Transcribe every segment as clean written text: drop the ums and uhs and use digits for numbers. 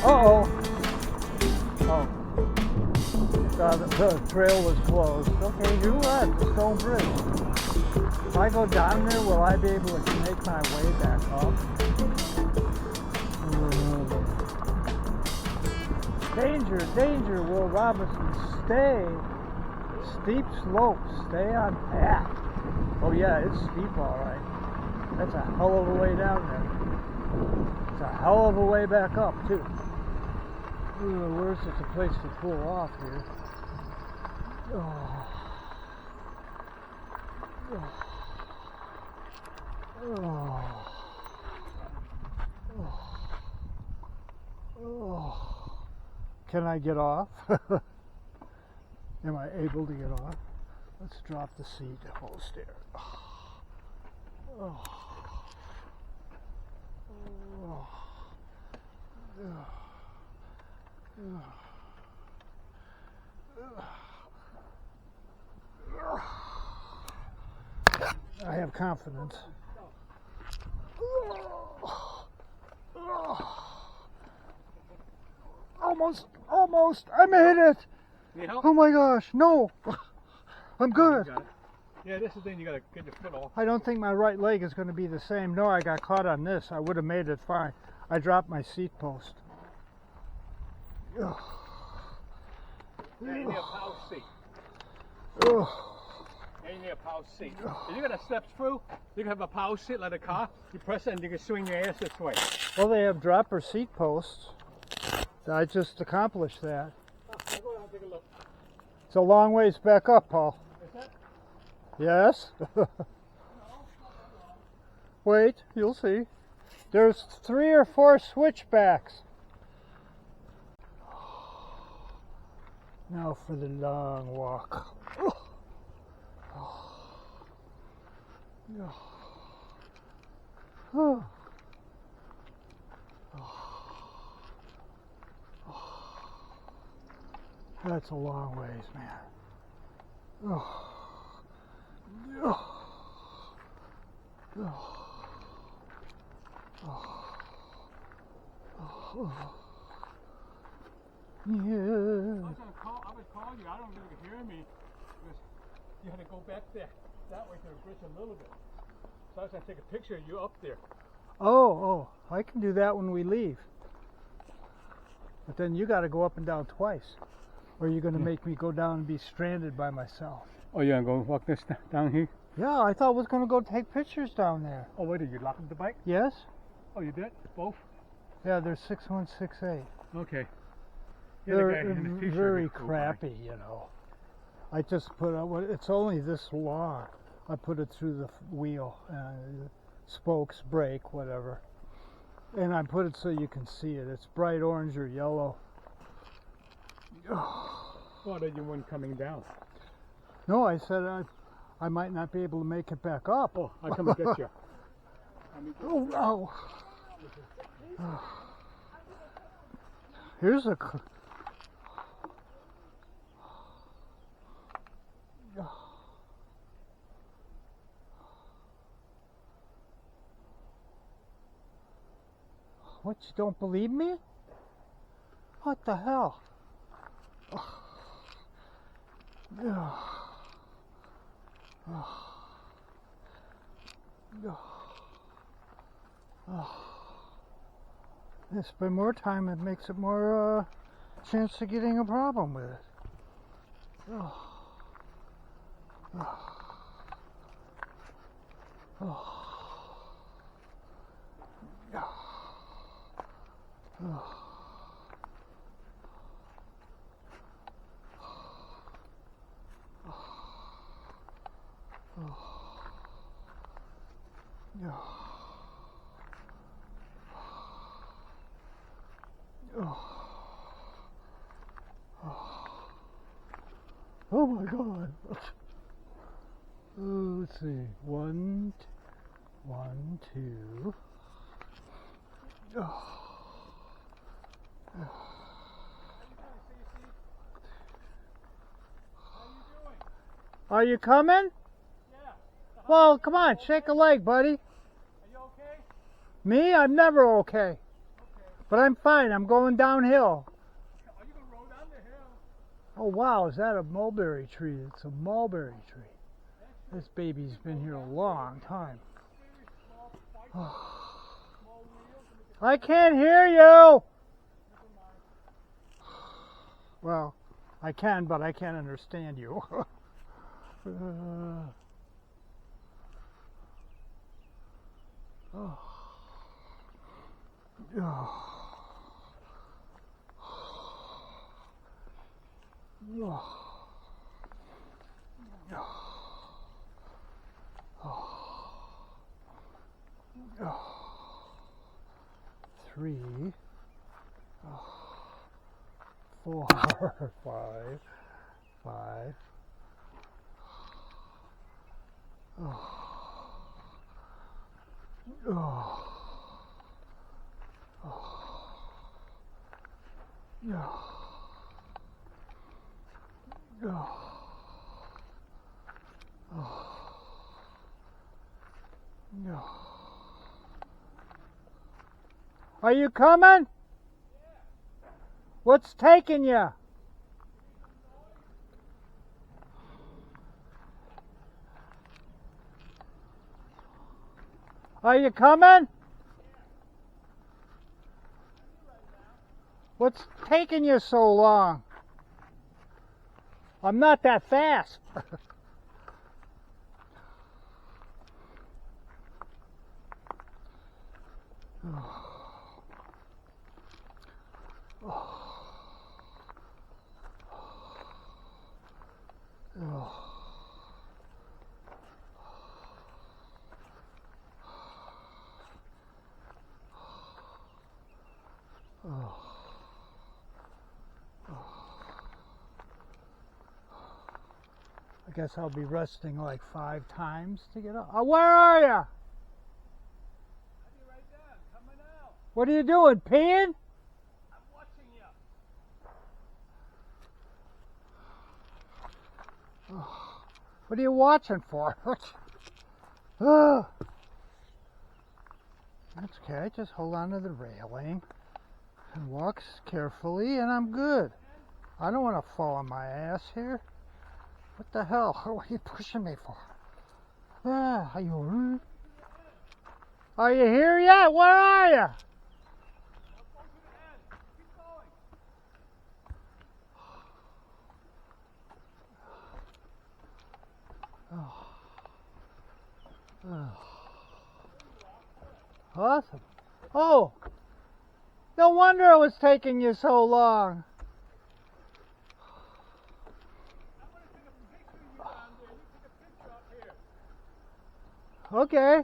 Uh-oh. Oh. The trail was closed. Okay, you're right, the stone bridge. If I go down there, will I be able to make my way back up? Danger, danger, Will Robinson, stay. Steep slopes, stay on path. Oh yeah, it's steep all right. That's a hell of a way down there. It's a hell of a way back up too. Where's just a place to pull off here? Oh. Oh. Oh. Can I get off? Am I able to get off? Let's drop the seat. Hold there. Oh. Oh. I have confidence. Almost. I made it. Oh my gosh, no. I'm good. Yeah, this is the thing, you gotta get your foot off. I don't think my right leg is going to be the same. No, I got caught on this. I would have made it fine. I dropped my seat post. Yeah, you need a power seat. Oh. Yeah, you need a power seat. If you're gonna step through, you can have a power seat like a car. You press it and you can swing your ass this way. Well, they have dropper seat posts. I just accomplished that. I'll go down and take a look. It's a long ways back up, Paul. Is that? Yes? Wait, you'll see. There's 3 or 4 switchbacks. Now for the long walk. That's a long ways, man. Yeah. I was calling you. I don't know if you could hear me. You had to go back there that way to the bridge a little bit. So I was going to take a picture of you up there. Oh, I can do that when we leave. But then you got to go up and down twice. Or you're going to make me go down and be stranded by myself. Oh, you're going to go walk this down here? Yeah, I thought I was going to go take pictures down there. Oh, wait, did you lock the bike? Yes? Oh, you did? Both? Yeah, they're 6168. Okay. They're very crappy, you know. I just put out, it's only this long. I put it through the wheel, spokes, brake, whatever. And I put it so you can see it. It's bright orange or yellow. Well, then you weren't coming down. No, I said I might not be able to make it back up. Oh, I'll come and get you. Oh. Here's a... What, you don't believe me? What the hell? They spend more time, it makes it more chance of getting a problem with it. Oh my God. Let's see. 1, 2. Are you coming? Yeah. Well, come on, shake a leg, buddy. Are you okay? Me? I'm never okay. But I'm fine. I'm going downhill. Are you going to roll down the hill? Oh, wow. Is that a mulberry tree? It's a mulberry tree. This baby's been here a long time. I can't hear you. Well, I can, but I can't understand you. Oh. Oh. Oh. Three, 4, 5, 5. Are you coming? What's taking you? Are you coming? What's taking you so long? I'm not that fast. I guess I'll be resting like 5 times to get up. Oh, where are you? I'll be right there. I'm coming out. What are you doing, peeing? I'm watching you. What are you watching for? Oh. That's okay. Just hold on to the railing and walk carefully, and I'm good. I don't want to fall on my ass here. What the hell? What are you pushing me for? Are you here yet? Where are you? Keep going. Awesome. Oh, no wonder it was taking you so long. I'm going to take a picture of you down there. You take a picture up here. Okay.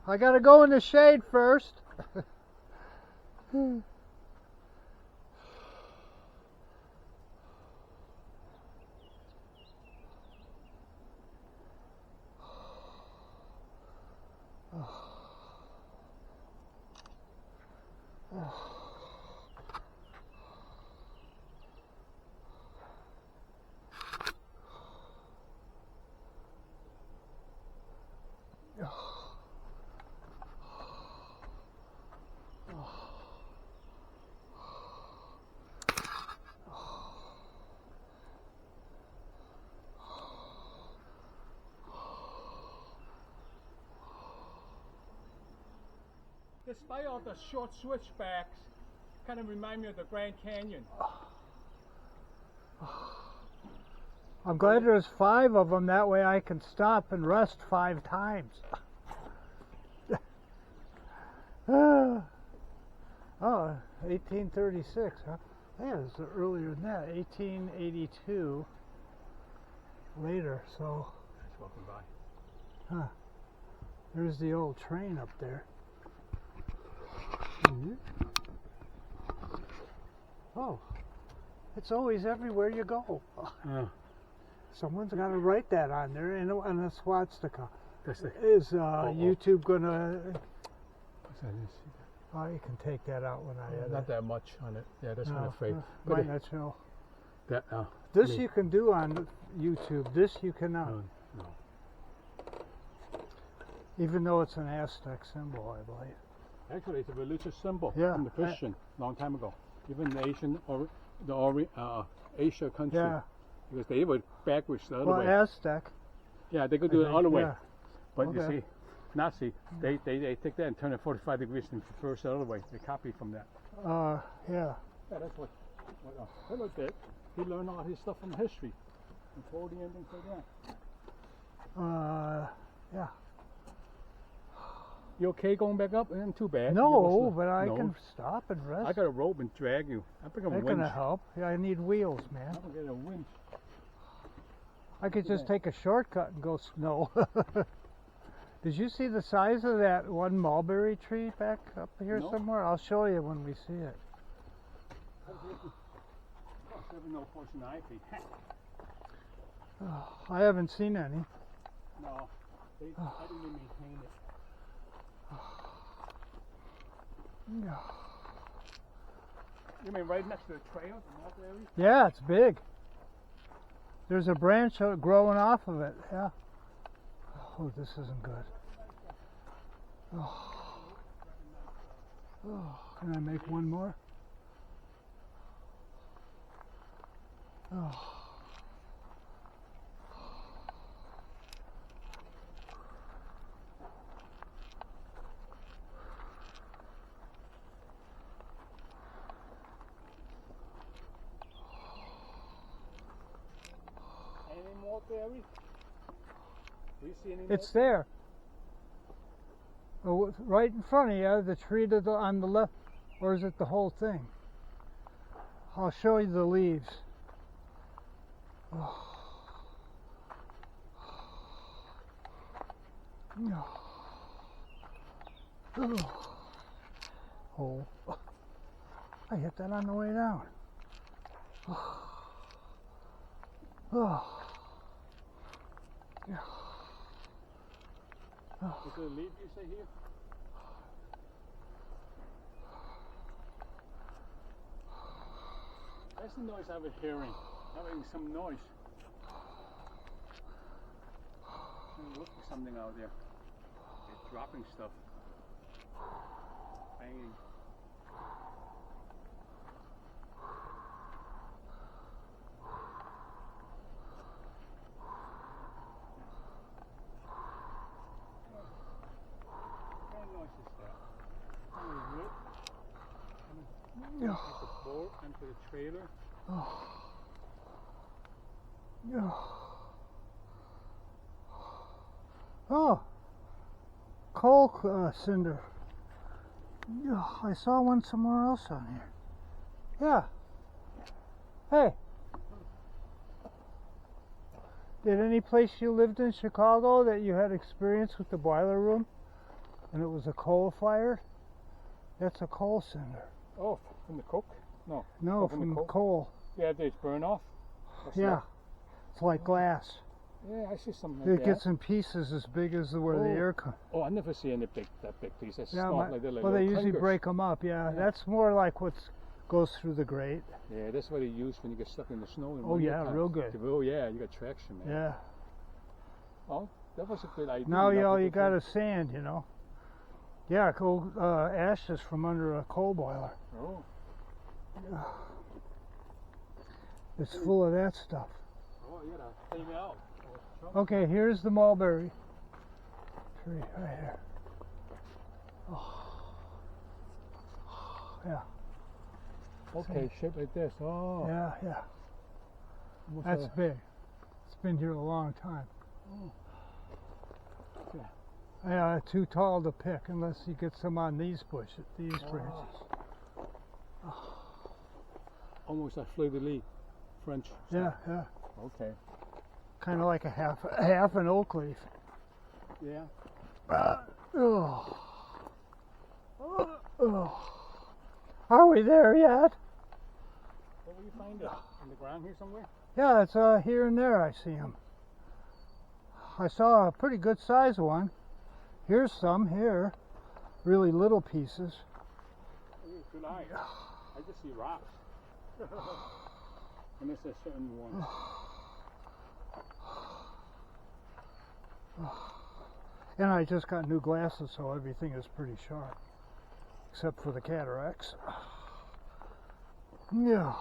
I gotta go in the shade first. Despite all the short switchbacks, kind of remind me of the Grand Canyon. I'm glad there's 5 of them. That way I can stop and rest 5 times. Oh, 1836, huh? Yeah, it's earlier than that. 1882 later, so. Just walking by. Huh. There's the old train up there. Oh, it's always everywhere you go. Someone's got to write that on there, and a swastika. Is YouTube gonna? Oh, you can take that out when I edit. Not that much on it. Yeah, that's kind of fake. Might not show. That, this you can do on YouTube. This you cannot. No. Even though it's an Aztec symbol, I believe. Actually, it's a religious symbol Yeah, from the Christian long time ago. Even the Asian or Asia country, Yeah. because they were backwards the other Well, way. Aztec. Yeah, they could I do it think, the other way. yeah. But you Okay. see, Nazi, they take that and turn it 45 degrees and reverse the other way. They copy from that. Yeah. Yeah, that's what Hitler did. He learned all his stuff from history and told the endings like that. Yeah. You okay going back up? Ain't too bad. No, but I No. can stop and rest. I got a rope and drag you. I'm bringing a That's winch. gonna help. Yeah, I need wheels, man. I'm gonna get a winch. I could just take a shortcut and go snow. Did you see the size of that one mulberry tree back up here No. somewhere? I'll show you when we see it. No poison ivy. I haven't seen any. No, I didn't even maintain it. Yeah. You mean right next to the trail, the mulberry? Yeah, it's big. There's a branch growing off of it. Yeah. Oh, this isn't good. Oh. Can I make one more? Oh. Any more berries? Do you see any It's there. Oh, right in front of you, the tree on the left, or is it the whole thing? I'll show you the leaves. Oh. Oh. I hit that on the way down. Oh. Yeah. Is there a leaf you say here? That's the noise I was hearing. Having some noise. It looks like something out there. They're dropping stuff. Banging. What kind of noise is that? Coming wood? Yeah. Like the board onto the trailer? Yeah. Oh, coal cinder. Yeah, I saw one somewhere else on here. Yeah. Hey. Did any place you lived in Chicago that you had experience with the boiler room and it was a coal fire? That's a coal cinder. Oh, from the coke? No. No, Oh, from the coal. Yeah, they burn off? That's Yeah. not- It's like glass. Yeah, I see something like It that. gets in pieces as big as where the air comes. Oh, I never see any that big piece. It's Yeah, not like they're like well, they little usually clinkers. break them up. Yeah, that's more like what goes through the grate. Yeah, that's what they use when you get stuck in the snow. Oh yeah, real good. Oh yeah, you got traction, man. Yeah. Oh, that was a good idea. Now you got a sand, you know. Yeah, coal ashes from under a coal boiler. Oh. It's full of that stuff. Oh, you gotta clean it out. Okay, here's the mulberry tree right here. Oh. Yeah. Okay, shit like this. Oh. Yeah. Almost That's big. It's been here a long time. Oh. Yeah. Yeah, too tall to pick unless you get some on these bushes, these branches. Almost like fleur de lis, French. Yeah. Okay. Kind of like a half an oak leaf. Yeah. Oh. Are we there yet? Where will you find it? On the ground here somewhere? Yeah, it's here and there I see them. I saw a pretty good size one. Here's some here. Really little pieces. Oh, good eye. I just see rocks. And this is certain ones. And I just got new glasses, so everything is pretty sharp. except for the cataracts. Yeah.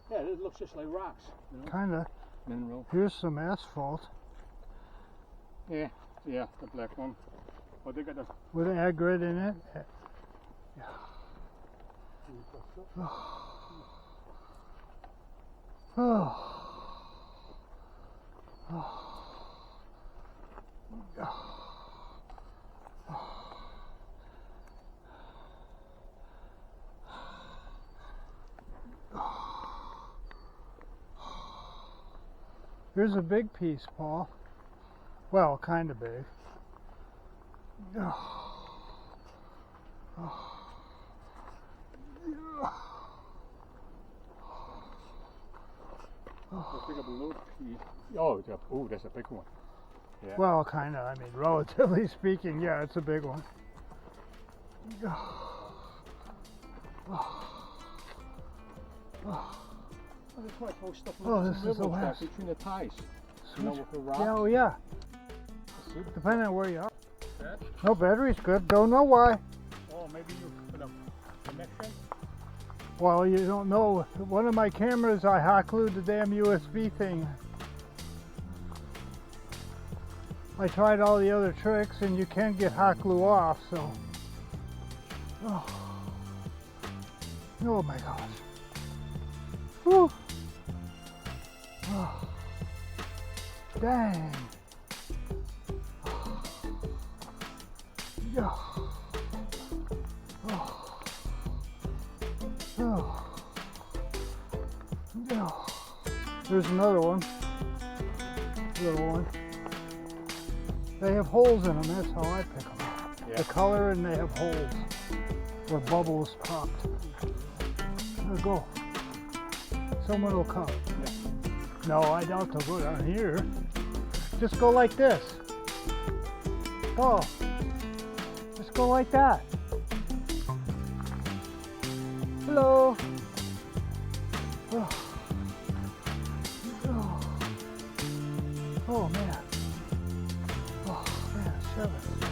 Yeah, it looks just like rocks. You know? Kinda. Mineral. Here's some asphalt Yeah, the black one. Oh, they got the. with agate in it. Yeah. Oh. Here's a big piece, Paul. Well, kind of big. Let's pick up a little piece. Oh, that's a big one. Yeah. Well, kind of. I mean, relatively speaking, yeah, it's a big one. I just want to throw stuff Oh, this is the last. between the ties. You know, with the rocks. Yeah, oh yeah. See? Depending on where you are. That? No, battery's good. Don't know why. Oh, maybe you put a connection? Well, you don't know. One of my cameras, I hot glued the damn USB thing. I tried all the other tricks, and you can't get hot glue off, so. Oh my gosh. Whew. Oh. Dang. Yeah. Oh. Oh. Yeah. There's another one. Little one. They have holes in them, that's how I pick them up. Yeah. The color, and they have holes where bubbles popped. There we go. Someone will come. Yeah. No, I doubt they'll go down here. Just go like this. Go. Just go like that. Hello. Oh, oh man. Oh man, 7.